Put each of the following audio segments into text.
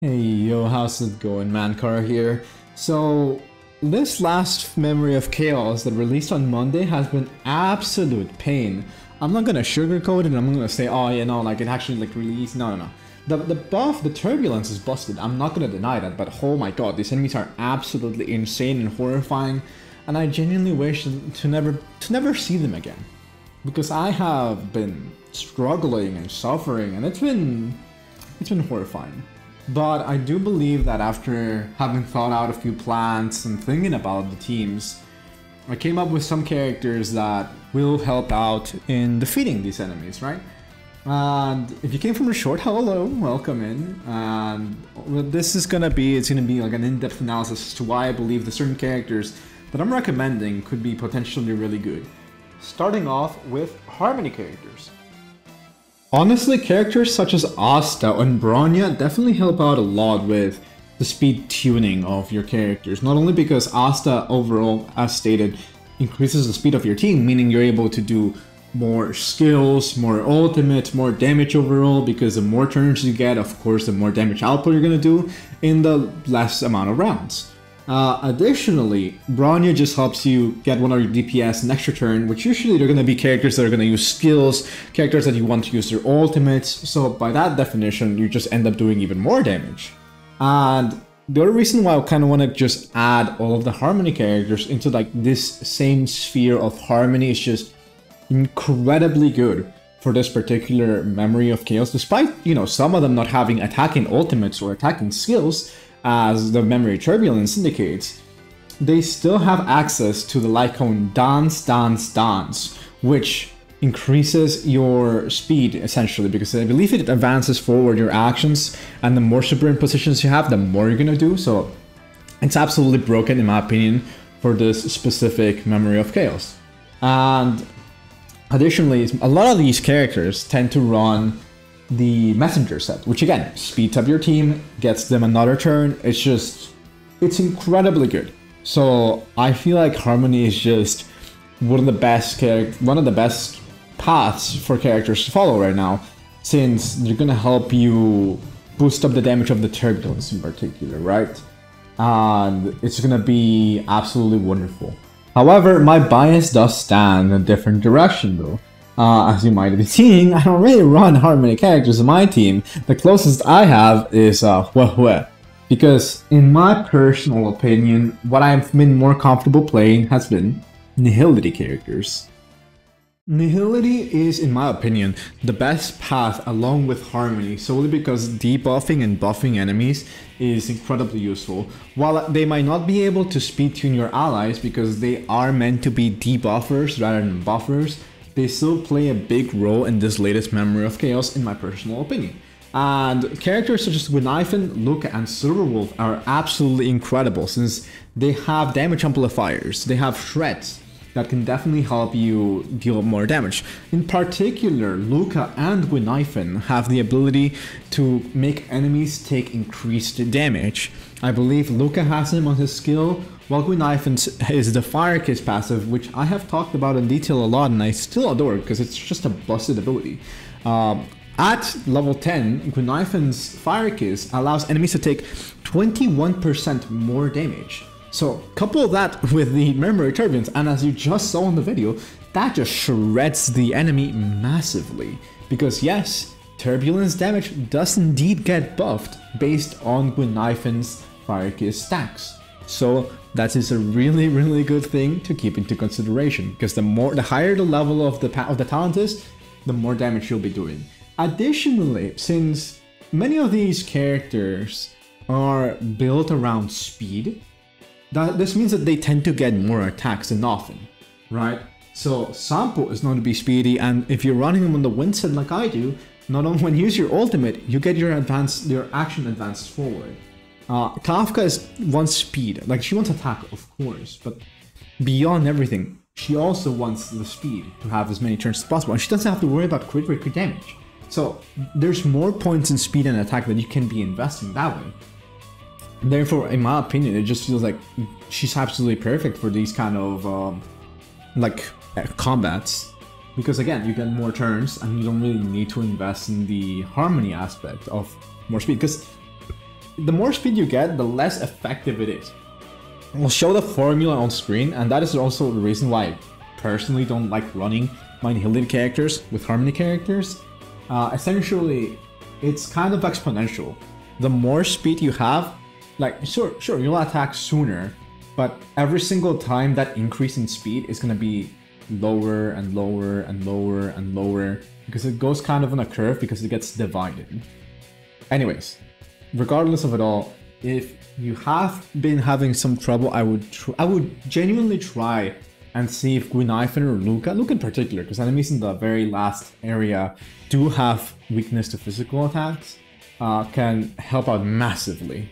Hey yo, how's it going? ManCar here. So, this last Memory of Chaos that released on Monday has been absolute pain. I'm not gonna sugarcoat it, I'm not gonna say, oh you know, like it actually like released. No. The buff, the turbulence is busted. I'm not gonna deny that, but oh my god, these enemies are absolutely insane and horrifying, and I genuinely wish to never see them again. Because I have been struggling and suffering, and it's been horrifying. But I do believe that after having thought out a few plans and thinking about the teams, I came up with some characters that will help out in defeating these enemies, right? And if you came from the short, hello, welcome in. And what this is gonna be, it's gonna be like an in-depth analysis as to why I believe the certain characters that I'm recommending could be potentially really good. Starting off with Harmony characters. Honestly, characters such as Asta and Bronya definitely help out a lot with the speed tuning of your characters. Not only because Asta overall, as stated, increases the speed of your team, meaning you're able to do more skills, more ultimates, more damage overall, because the more turns you get, of course, the more damage output you're going to do in the less amount of rounds. Additionally, Bronya just helps you get one of your DPS next your turn, which usually they're going to be characters that are going to use skills, characters that you want to use their ultimates, so by that definition, you just end up doing even more damage. And the other reason why I kind of want to just add all of the Harmony characters into like this same sphere of Harmony is just incredibly good for this particular Memory of Chaos, despite, you know, some of them not having attacking ultimates or attacking skills, as the Memory Turbulence indicates, they still have access to the Lycone Dance, which increases your speed, essentially, because I believe it advances forward your actions, and the more super positions you have, the more you're gonna do, so it's absolutely broken, in my opinion, for this specific Memory of Chaos. And additionally, a lot of these characters tend to run the messenger set, which again speeds up your team, gets them another turn. It's incredibly good. So I feel like Harmony is just one of the best paths for characters to follow right now, since they're gonna help you boost up the damage of the turbulence in particular, right? And it's gonna be absolutely wonderful. However, my bias does stand in a different direction though. As you might be seeing, I don't really run Harmony characters in my team. The closest I have is huohuo. Because in my personal opinion, what I've been more comfortable playing has been Nihility characters. Nihility is, in my opinion, the best path along with Harmony, solely because debuffing and buffing enemies is incredibly useful. While they might not be able to speed tune your allies because they are meant to be debuffers rather than buffers, they still play a big role in this latest Memory of Chaos, in my personal opinion. And characters such as Guinaifen, Luocha and Sushang are absolutely incredible, since they have damage amplifiers, they have shreds that can definitely help you deal more damage. In particular, Luocha and Guinaifen have the ability to make enemies take increased damage. I believe Luocha has him on his skill, while Guinaifen is the Fire Kiss passive, which I have talked about in detail a lot and I still adore because it's just a busted ability. At level 10, Guinaifen's Fire Kiss allows enemies to take 21% more damage. So couple that with the Memory Turbulence, and as you just saw in the video, that just shreds the enemy massively. Because yes, Turbulence damage does indeed get buffed based on Guinaifen's Fire Kiss stacks. So that is a really good thing to keep into consideration, because the higher the level of the talent is, the more damage you'll be doing. Additionally, since many of these characters are built around speed, this means that they tend to get more attacks than often, right? So Sampo is known to be speedy, and if you're running him on the wind set like I do, not only when you use your ultimate, you get your action advances forward. Kafka wants speed, like she wants attack of course, but beyond everything, she also wants the speed to have as many turns as possible, and she doesn't have to worry about crit rate or damage. So there's more points in speed and attack that you can be investing that way. Therefore, in my opinion, it just feels like she's absolutely perfect for these kind of combats, because again, you get more turns and you don't really need to invest in the Harmony aspect of more speed, because the more speed you get, the less effective it is. We'll show the formula on screen, and that is also the reason why I personally don't like running my Nihility characters with Harmony characters. Essentially, it's kind of exponential. The more speed you have, like, sure, you'll attack sooner, but every single time that increase in speed is going to be lower and lower and lower and lower, because it goes kind of on a curve because it gets divided. Anyways, regardless of it all, if you have been having some trouble, I would genuinely try and see if Guinaifen or Luke in particular, because enemies in the very last area do have weakness to physical attacks, can help out massively.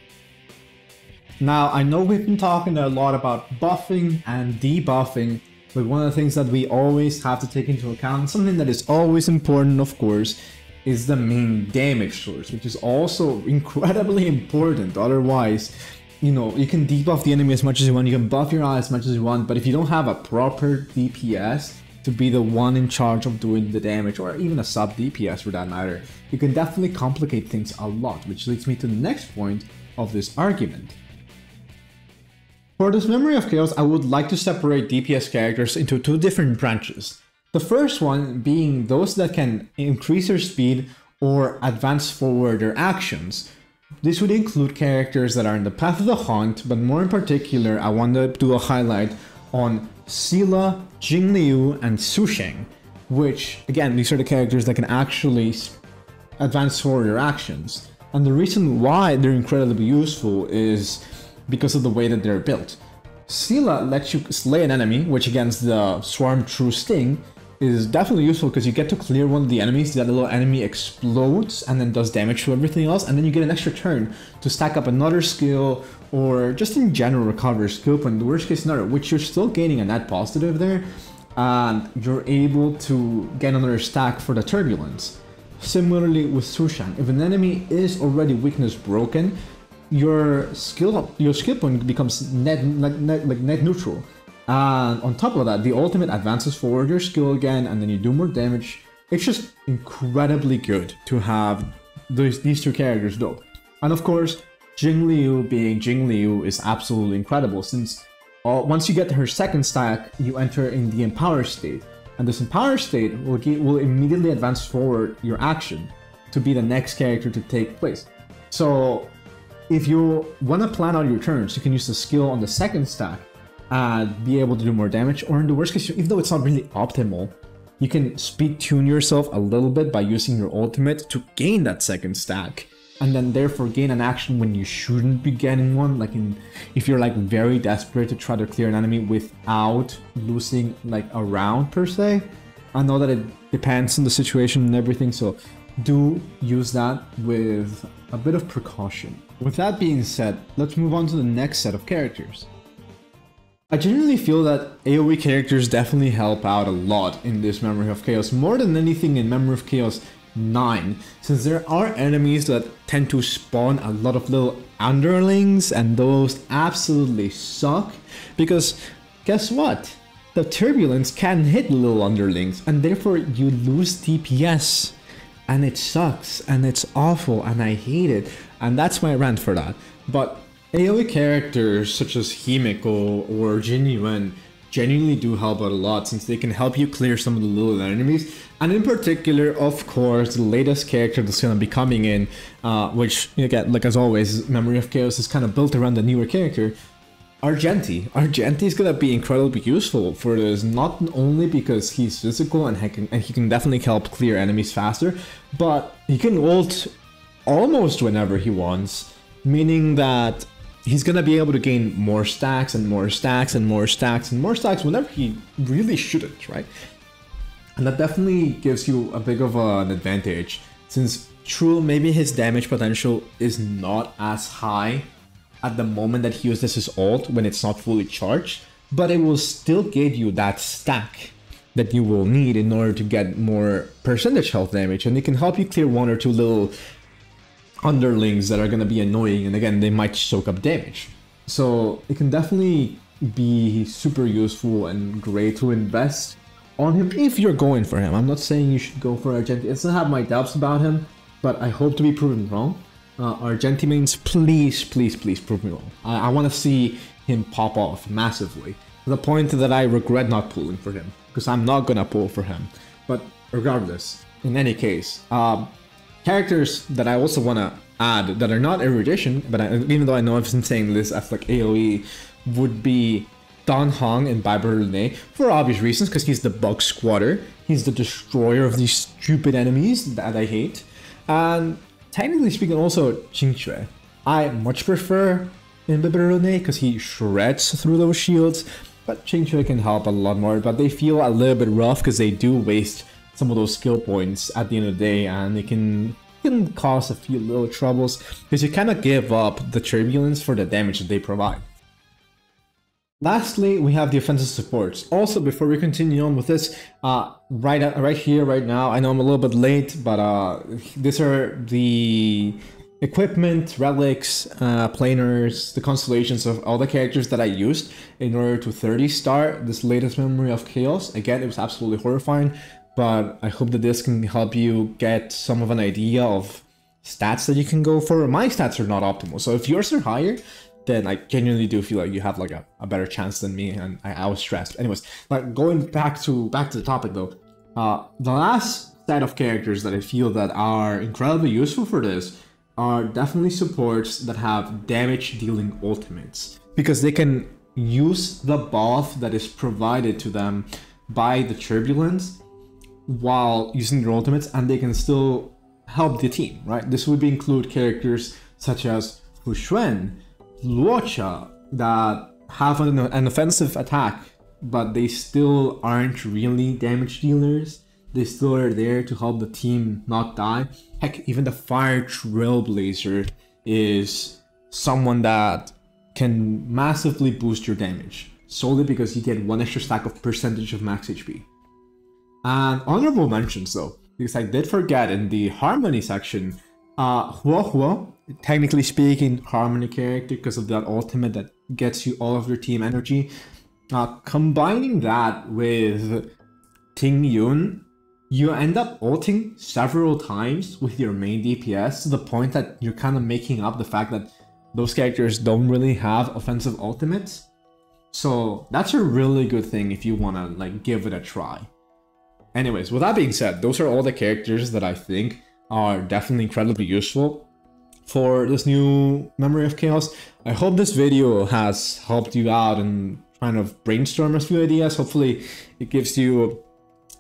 Now, I know we've been talking a lot about buffing and debuffing, but one of the things that we always have to take into account, something that is always important, of course, is the main damage source, which is also incredibly important. Otherwise, you know, you can debuff the enemy as much as you want, you can buff your ally as much as you want, but if you don't have a proper DPS to be the one in charge of doing the damage, or even a sub DPS for that matter, you can definitely complicate things a lot, which leads me to the next point of this argument. For this Memory of Chaos, I would like to separate DPS characters into two different branches. The first one being those that can increase their speed or advance forward their actions. This would include characters that are in the path of the hunt, but more in particular, I want to do a highlight on Scylla, Jingliu, and Sushang, which, again, these are the characters that can actually advance forward their actions. And the reason why they're incredibly useful is because of the way that they're built. Scylla lets you slay an enemy, which against the Swarm True Sting is definitely useful because you get to clear one of the enemies, that little enemy explodes and then does damage to everything else, and then you get an extra turn to stack up another skill or just in general recover skill point, the worst case scenario, which you're still gaining a net positive there, and you're able to get another stack for the turbulence. Similarly with Sushang, if an enemy is already weakness broken, your skill point becomes net neutral. And on top of that, the ultimate advances forward your skill again, and then you do more damage. It's just incredibly good to have these two characters though. And of course, Jingliu being Jingliu is absolutely incredible, since once you get her second stack, you enter in the Empower state. And this Empower state will immediately advance forward your action to be the next character to take place. So if you want to plan out your turns, you can use the skill on the second stack and be able to do more damage, or in the worst case, even though it's not really optimal, you can speed tune yourself a little bit by using your ultimate to gain that second stack, and then therefore gain an action when you shouldn't be getting one, like if you're like very desperate to try to clear an enemy without losing like a round per se. I know that it depends on the situation and everything, so do use that with a bit of precaution. With that being said, let's move on to the next set of characters. I genuinely feel that AoE characters definitely help out a lot in this Memory of Chaos, more than anything in Memory of Chaos 9, since there are enemies that tend to spawn a lot of little underlings, and those absolutely suck, because guess what? The turbulence can hit little underlings, and therefore you lose DPS, and it sucks, and it's awful, and I hate it, and that's my rant for that. But AoE characters such as Himeko or Jingliu genuinely do help out a lot, since they can help you clear some of the little enemies, and in particular, of course, the latest character that's going to be coming in, which, again, like as always, Memory of Chaos is kind of built around the newer character, Argenti. Argenti is going to be incredibly useful for this, not only because he's physical and he can definitely help clear enemies faster, but he can ult almost whenever he wants, meaning that he's going to be able to gain more stacks and more stacks and more stacks and more stacks whenever he really shouldn't, right? And that definitely gives you a bit of an advantage, since true, maybe his damage potential is not as high at the moment that he uses his ult when it's not fully charged, but it will still give you that stack that you will need in order to get more percentage health damage, and it can help you clear one or two little underlings that are going to be annoying, and again, they might soak up damage. So it can definitely be super useful and great to invest on him if you're going for him. I'm not saying you should go for Argenti. I still have my doubts about him, but I hope to be proven wrong. Argenti mains, please, please, please prove me wrong. I want to see him pop off massively, to the point that I regret not pulling for him, because I'm not gonna pull for him. But regardless, in any case, characters that I also want to add that are not erudition, but even though I know I've been saying this as like AoE, would be Don Hong and Imbititor Lunae, for obvious reasons, because he's the bug squatter, he's the destroyer of these stupid enemies that I hate, and technically speaking also Jingliu. I much prefer Imbititor Lunae because he shreds through those shields, but Jingliu can help a lot more, but they feel a little bit rough because they do waste some of those skill points at the end of the day, and it can cause a few little troubles because you kind of give up the turbulence for the damage that they provide. Lastly, we have the offensive supports. Also, before we continue on with this, right here, right now, I know I'm a little bit late, but these are the equipment, relics, planers, the constellations of all the characters that I used in order to 30 star this latest Memory of Chaos. Again, it was absolutely horrifying, but I hope that this can help you get some of an idea of stats that you can go for. My stats are not optimal, so if yours are higher, then I genuinely do feel like you have like a better chance than me, and I was stressed. Anyways, like going back to the topic though, the last set of characters that I feel that are incredibly useful for this are definitely supports that have damage dealing ultimates, because they can use the buff that is provided to them by the turbulence while using their ultimates, and they can still help the team, right? This would include characters such as Xuan, Luocha, that have an offensive attack, but they still aren't really damage dealers. They still are there to help the team not die. Heck, even the Fire Trailblazer is someone that can massively boost your damage, solely because you get 1 extra stack of percentage of max HP. And honorable mentions though, because I did forget in the Harmony section, Huohuo, technically speaking, Harmony character because of that ultimate that gets you all of your team energy. Combining that with Ting Yun, you end up ulting several times with your main DPS to the point that you're kind of making up the fact that those characters don't really have offensive ultimates. So that's a really good thing if you want to like give it a try. Anyways, with that being said, those are all the characters that I think are definitely incredibly useful for this new Memory of Chaos. I hope this video has helped you out and kind of brainstorm a few ideas. Hopefully it gives you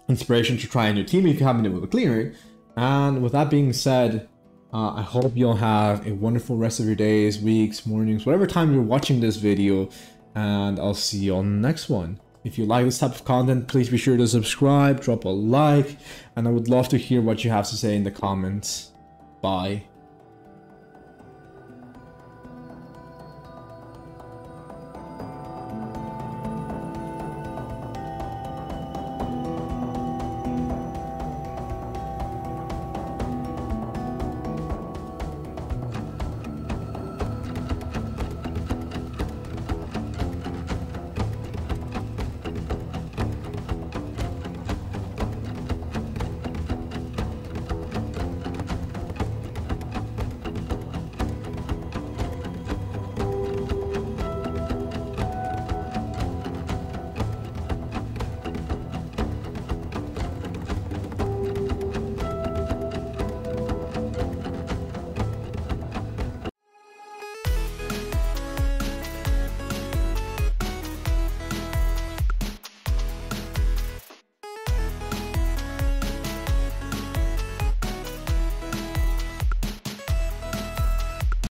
inspiration to try a new team if you haven't been able to clear it. And with that being said, I hope you'll have a wonderful rest of your days, weeks, mornings, whatever time you're watching this video, and I'll see you on the next one. If you like this type of content, please be sure to subscribe, drop a like, and I would love to hear what you have to say in the comments. Bye.